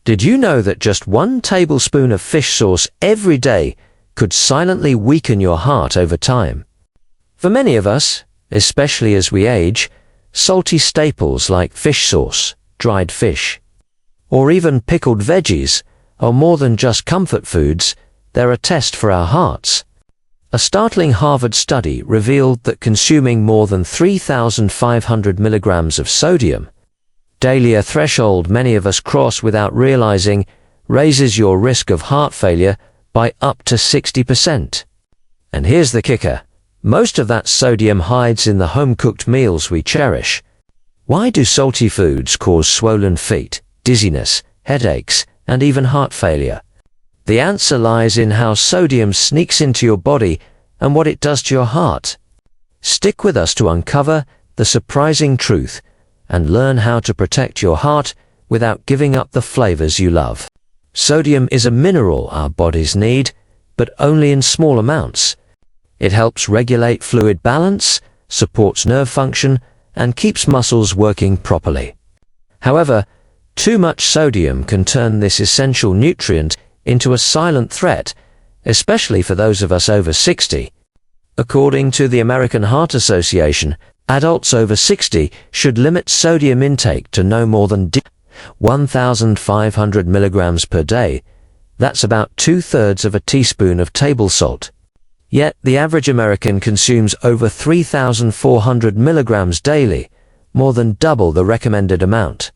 Did you know that just 1 tablespoon of fish sauce every day could silently weaken your heart over time? For many of us, especially as we age, salty staples like fish sauce, dried fish, or even pickled veggies are more than just comfort foods, they're a test for our hearts. A startling Harvard study revealed that consuming more than 3,500 milligrams of sodium daily, a threshold many of us cross without realizing, raises your risk of heart failure by up to 60%. And here's the kicker. Most of that sodium hides in the home-cooked meals we cherish. Why do salty foods cause swollen feet, dizziness, headaches, and even heart failure? The answer lies in how sodium sneaks into your body and what it does to your heart. Stick with us to uncover the surprising truth and learn how to protect your heart without giving up the flavors you love. Sodium is a mineral our bodies need, but only in small amounts. It helps regulate fluid balance, supports nerve function, and keeps muscles working properly. However, too much sodium can turn this essential nutrient into a silent threat, especially for those of us over 60. According to the American Heart Association, adults over 60 should limit sodium intake to no more than 1,500 milligrams per day. That's about 2/3 of a teaspoon of table salt. Yet the average American consumes over 3,400 milligrams daily, more than double the recommended amount.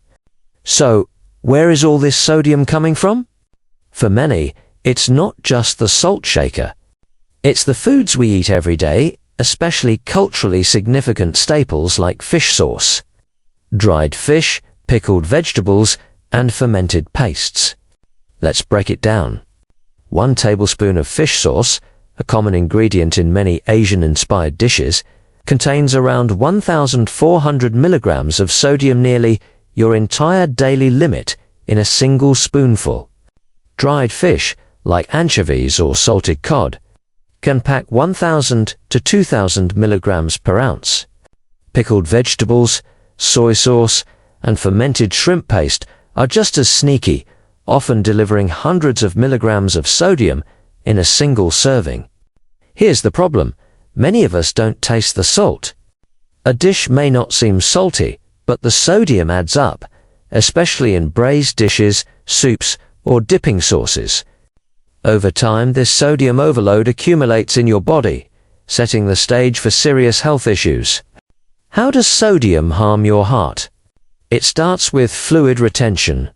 So, where is all this sodium coming from? For many, it's not just the salt shaker. It's the foods we eat every day, especially culturally significant staples like fish sauce, dried fish, pickled vegetables, and fermented pastes. Let's break it down. 1 tablespoon of fish sauce, a common ingredient in many Asian-inspired dishes, contains around 1,400 milligrams of sodium, nearly your entire daily limit in a single spoonful. Dried fish, like anchovies or salted cod, can pack 1,000 to 2,000 milligrams per ounce. Pickled vegetables, soy sauce, and fermented shrimp paste are just as sneaky, often delivering hundreds of milligrams of sodium in a single serving. Here's the problem. Many of us don't taste the salt. A dish may not seem salty, but the sodium adds up, especially in braised dishes, soups, or dipping sauces. Over time, this sodium overload accumulates in your body, setting the stage for serious health issues. How does sodium harm your heart? It starts with fluid retention.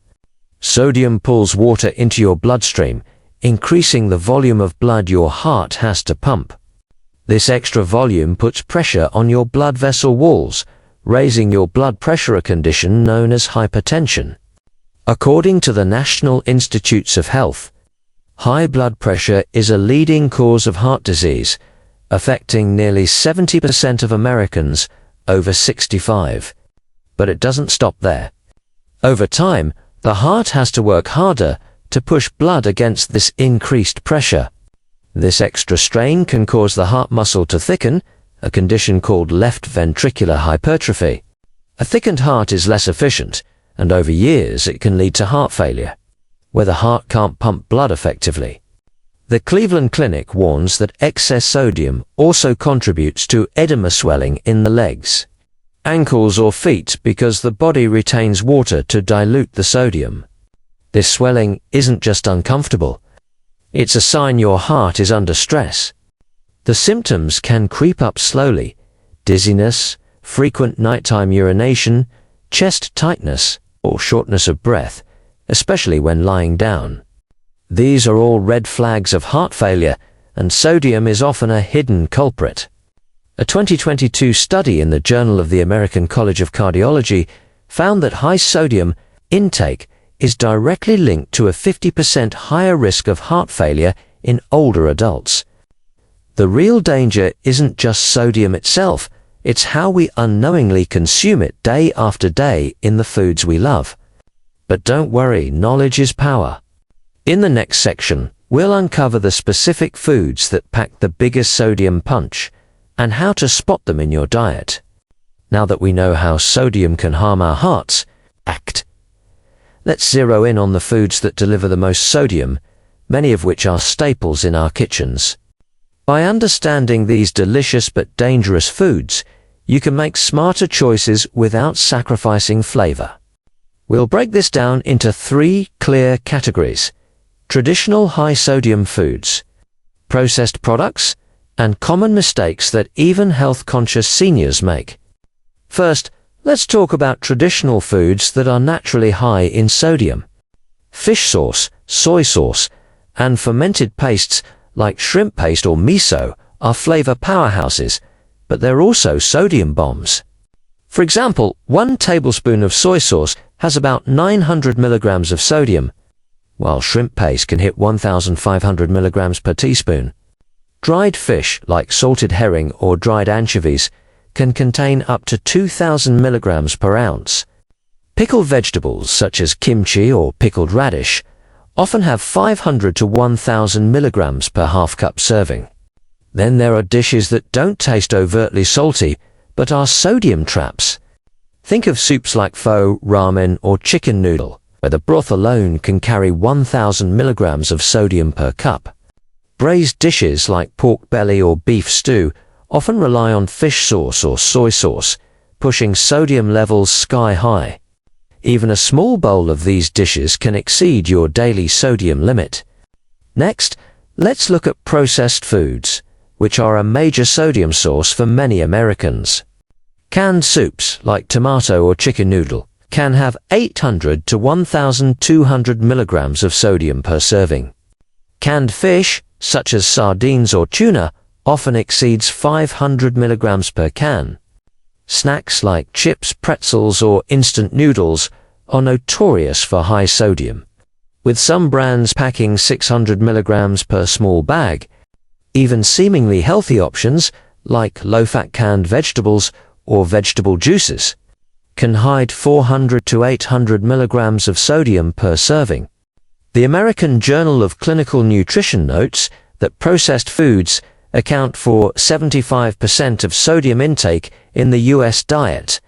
Sodium pulls water into your bloodstream, increasing the volume of blood your heart has to pump. This extra volume puts pressure on your blood vessel walls, raising your blood pressure, a condition known as hypertension. According to the National Institutes of Health, high blood pressure is a leading cause of heart disease, affecting nearly 70% of Americans over 65. But it doesn't stop there. Over time, the heart has to work harder to push blood against this increased pressure. This extra strain can cause the heart muscle to thicken, a condition called left ventricular hypertrophy. A thickened heart is less efficient, and over years it can lead to heart failure, where the heart can't pump blood effectively. The Cleveland Clinic warns that excess sodium also contributes to edema, swelling in the legs, ankles, or feet because the body retains water to dilute the sodium. This swelling isn't just uncomfortable. It's a sign your heart is under stress. The symptoms can creep up slowly: dizziness, frequent nighttime urination, chest tightness, or shortness of breath, especially when lying down. These are all red flags of heart failure, and sodium is often a hidden culprit. A 2022 study in the Journal of the American College of Cardiology found that high sodium intake is directly linked to a 50% higher risk of heart failure in older adults. The real danger isn't just sodium itself, it's how we unknowingly consume it day after day in the foods we love. But don't worry, knowledge is power. In the next section, we'll uncover the specific foods that pack the biggest sodium punch and how to spot them in your diet. Now that we know how sodium can harm our hearts, let's zero in on the foods that deliver the most sodium, many of which are staples in our kitchens. By understanding these delicious but dangerous foods, you can make smarter choices without sacrificing flavor. We'll break this down into 3 clear categories: traditional high-sodium foods, processed products, and common mistakes that even health-conscious seniors make. First, let's talk about traditional foods that are naturally high in sodium. Fish sauce, soy sauce, and fermented pastes like shrimp paste or miso are flavor powerhouses, but they're also sodium bombs. For example, 1 tablespoon of soy sauce has about 900 milligrams of sodium, while shrimp paste can hit 1,500 milligrams per teaspoon. Dried fish like salted herring or dried anchovies can contain up to 2,000 milligrams per ounce. Pickled vegetables such as kimchi or pickled radish often have 500 to 1,000 milligrams per half-cup serving. Then there are dishes that don't taste overtly salty but are sodium traps. Think of soups like pho, ramen, or chicken noodle, where the broth alone can carry 1,000 milligrams of sodium per cup. Braised dishes like pork belly or beef stew often rely on fish sauce or soy sauce, pushing sodium levels sky high. Even a small bowl of these dishes can exceed your daily sodium limit. Next, let's look at processed foods, which are a major sodium source for many Americans. Canned soups like tomato or chicken noodle can have 800 to 1,200 milligrams of sodium per serving. Canned fish, such as sardines or tuna, often exceeds 500 milligrams per can. Snacks like chips, pretzels, or instant noodles are notorious for high sodium, with some brands packing 600 milligrams per small bag. Even seemingly healthy options, like low-fat canned vegetables or vegetable juices, can hide 400 to 800 milligrams of sodium per serving. The American Journal of Clinical Nutrition notes that processed foods account for 75% of sodium intake in the US diet.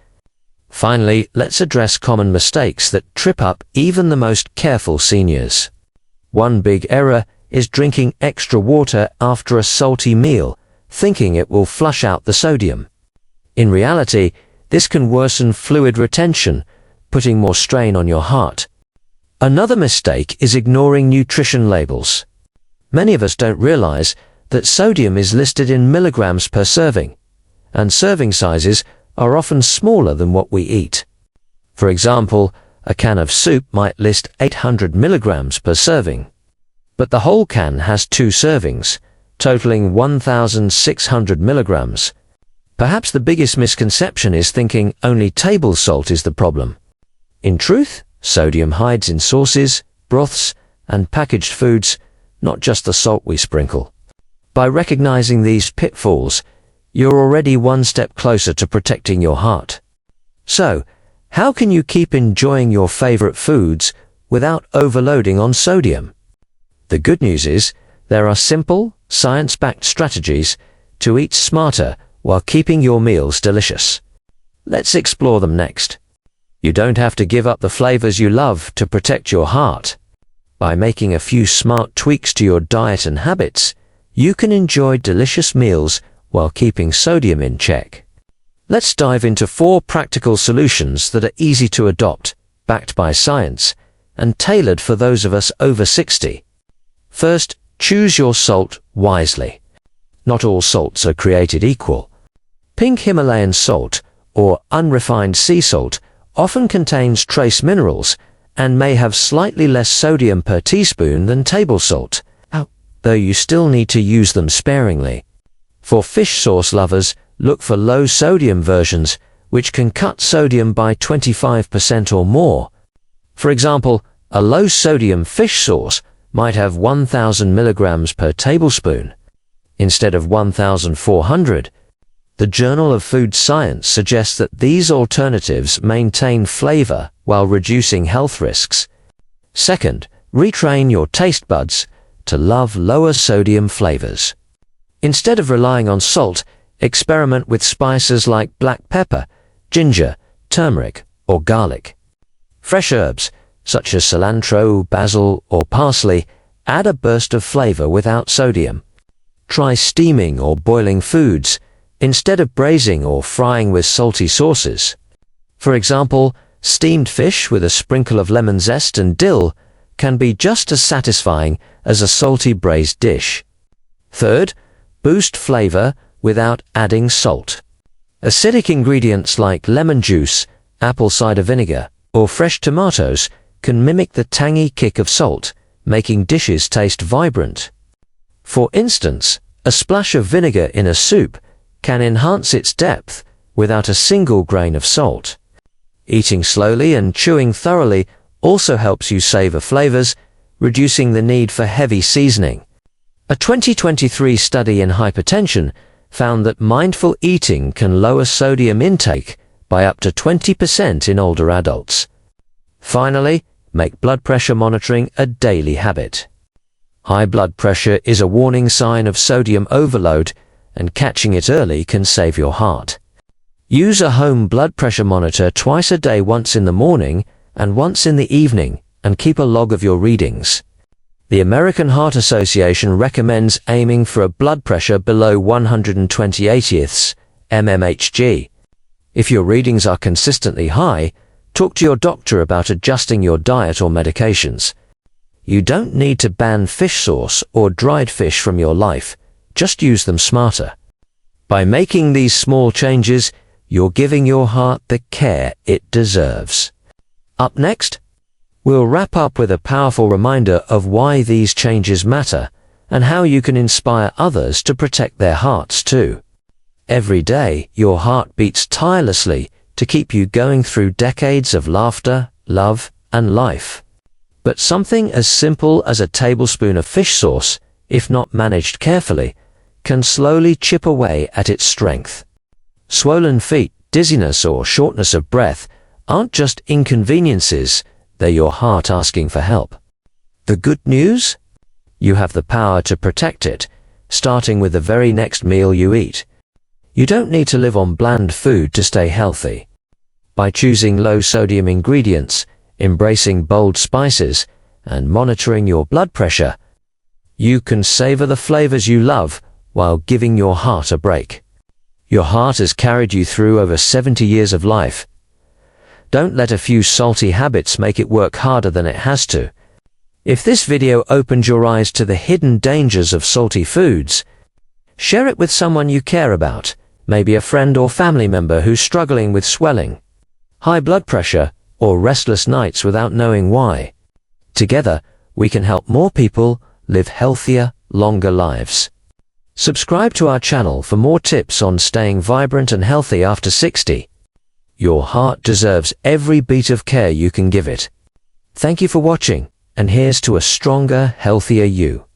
Finally, let's address common mistakes that trip up even the most careful seniors. One big error is drinking extra water after a salty meal, thinking it will flush out the sodium. In reality, this can worsen fluid retention, putting more strain on your heart. Another mistake is ignoring nutrition labels. Many of us don't realize that sodium is listed in milligrams per serving, and serving sizes are often smaller than what we eat. For example, a can of soup might list 800 milligrams per serving, but the whole can has 2 servings, totaling 1,600 milligrams. Perhaps the biggest misconception is thinking only table salt is the problem. In truth, sodium hides in sauces, broths, and packaged foods, not just the salt we sprinkle. By recognizing these pitfalls, you're already one step closer to protecting your heart. So, how can you keep enjoying your favorite foods without overloading on sodium? The good news is, there are simple, science-backed strategies to eat smarter while keeping your meals delicious. Let's explore them next. You don't have to give up the flavors you love to protect your heart. By making a few smart tweaks to your diet and habits, you can enjoy delicious meals while keeping sodium in check. Let's dive into 4 practical solutions that are easy to adopt, backed by science, and tailored for those of us over 60. First, choose your salt wisely. Not all salts are created equal. Pink Himalayan salt, or unrefined sea salt, often contains trace minerals and may have slightly less sodium per teaspoon than table salt, though you still need to use them sparingly. For fish sauce lovers, look for low-sodium versions, which can cut sodium by 25% or more. For example, a low-sodium fish sauce might have 1,000 milligrams per tablespoon, instead of 1,400. The Journal of Food Science suggests that these alternatives maintain flavor while reducing health risks. Second, retrain your taste buds to love lower sodium flavors. Instead of relying on salt, experiment with spices like black pepper, ginger, turmeric, or garlic. Fresh herbs, such as cilantro, basil, or parsley, add a burst of flavor without sodium. Try steaming or boiling foods instead of braising or frying with salty sauces. For example, steamed fish with a sprinkle of lemon zest and dill can be just as satisfying as a salty braised dish. Third, boost flavor without adding salt. Acidic ingredients like lemon juice, apple cider vinegar, or fresh tomatoes can mimic the tangy kick of salt, making dishes taste vibrant. For instance, a splash of vinegar in a soup can enhance its depth without a single grain of salt. Eating slowly and chewing thoroughly also helps you savor flavors, reducing the need for heavy seasoning. A 2023 study in hypertension found that mindful eating can lower sodium intake by up to 20% in older adults. Finally, make blood pressure monitoring a daily habit. High blood pressure is a warning sign of sodium overload, and catching it early can save your heart. Use a home blood pressure monitor twice a day, once in the morning and once in the evening, and keep a log of your readings. The American Heart Association recommends aiming for a blood pressure below 120/80 mmHg. If your readings are consistently high, talk to your doctor about adjusting your diet or medications. You don't need to ban fish sauce or dried fish from your life, just use them smarter. By making these small changes, you're giving your heart the care it deserves. Up next, we'll wrap up with a powerful reminder of why these changes matter and how you can inspire others to protect their hearts too. Every day, your heart beats tirelessly to keep you going through decades of laughter, love, and life. But something as simple as a tablespoon of fish sauce, if not managed carefully, can slowly chip away at its strength. Swollen feet, dizziness, or shortness of breath aren't just inconveniences, they're your heart asking for help. The good news? You have the power to protect it, starting with the very next meal you eat. You don't need to live on bland food to stay healthy. By choosing low-sodium ingredients, embracing bold spices, and monitoring your blood pressure, you can savor the flavors you love while giving your heart a break. Your heart has carried you through over 70 years of life. Don't let a few salty habits make it work harder than it has to. If this video opened your eyes to the hidden dangers of salty foods, share it with someone you care about, maybe a friend or family member who's struggling with swelling, high blood pressure, or restless nights without knowing why. Together, we can help more people live healthier, longer lives. Subscribe to our channel for more tips on staying vibrant and healthy after 60. Your heart deserves every beat of care you can give it. Thank you for watching, and here's to a stronger, healthier you.